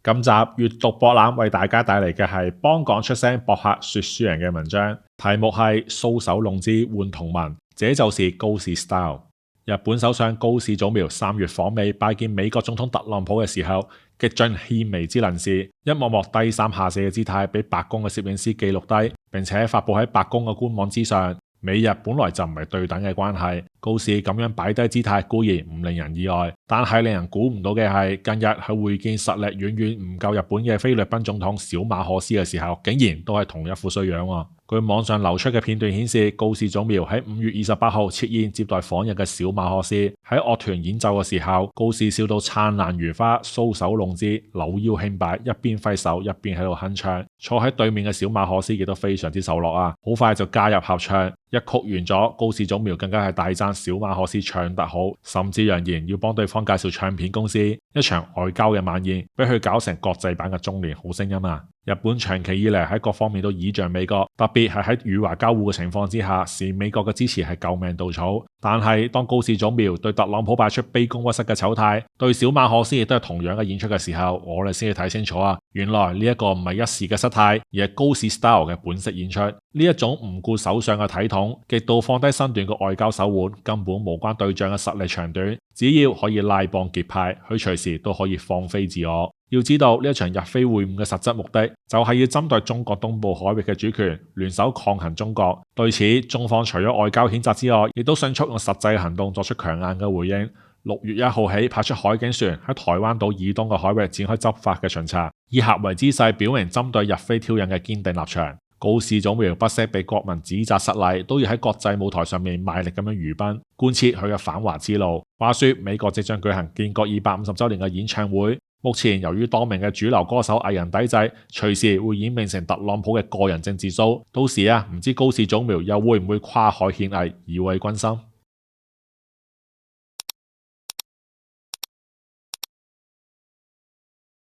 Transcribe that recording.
今集閱讀博覽為大家帶嚟嘅係幫港出聲博客說書人嘅文章，題目係搔首弄姿換同盟，這就是高市 style。日本首相高市早苗3月訪美拜見美國總統特朗普嘅時候，極盡獻媚之能事，一幕幕低三下四嘅姿態俾白宮嘅攝影師記錄低，並且發佈喺白宮嘅官網之上。美日本來就唔係對等嘅關係，高市咁樣擺低姿態固然唔令人意外，但係令人估唔到嘅係，近日喺會見實力遠遠唔夠日本嘅菲律賓總統小馬可斯嘅時候，竟然都係同一副衰樣喎。據網上流出嘅片段顯示，高市早苗喺5月28號設宴接待訪日嘅小馬可斯，喺樂團演奏嘅時候，高市笑到燦爛如花，搔首弄姿，扭腰輕擺，一邊揮手一邊喺度哼唱。坐喺對面嘅小馬可斯亦都非常之受落啊，好快就加入合唱。一曲完咗，高市早苗更加係大讚小馬可斯唱得好，甚至揚言要幫對方介紹唱片公司。一場外交嘅晚宴，俾佢搞成國際版嘅中年好聲音啊！日本長期以嚟喺各方面都倚仗美國，特別係喺與華交互嘅情況之下，視美國嘅支持係救命稻草。但係當高市早苗對特朗普擺出卑躬屈膝嘅醜態，對小馬可斯亦都係同樣嘅演出嘅時候，我哋先至睇清楚啊！原來呢一個唔係一時嘅失態，而係高市 style 嘅本色演出。呢一種唔顧首相嘅體統，極度放低身段嘅外交手腕，根本無關對象嘅實力長短，只要可以拉幫結派，佢隨時都可以放飛自我。要知道呢一場日菲會晤嘅實質目的，就係要針對中國東部海域嘅主權，聯手抗衡中國。對此，中方除咗外交譴責之外，亦都迅速用實際行動作出強硬嘅回應。6月1號起派出海警船喺台灣島以東嘅海域展開執法嘅巡查，以合圍姿勢表明針對日菲挑釁嘅堅定立場。高市早苗不惜被國民指責失禮，都要喺國際舞台上面賣力咁樣娛賓，貫徹佢嘅反華之路。話說美國即將舉行建國250週年嘅演唱會，目前由於多名嘅主流歌手藝人抵制，隨時會演變成特朗普嘅個人政治 show。到時唔知高市早苗又會唔會跨海獻藝，以慰軍心？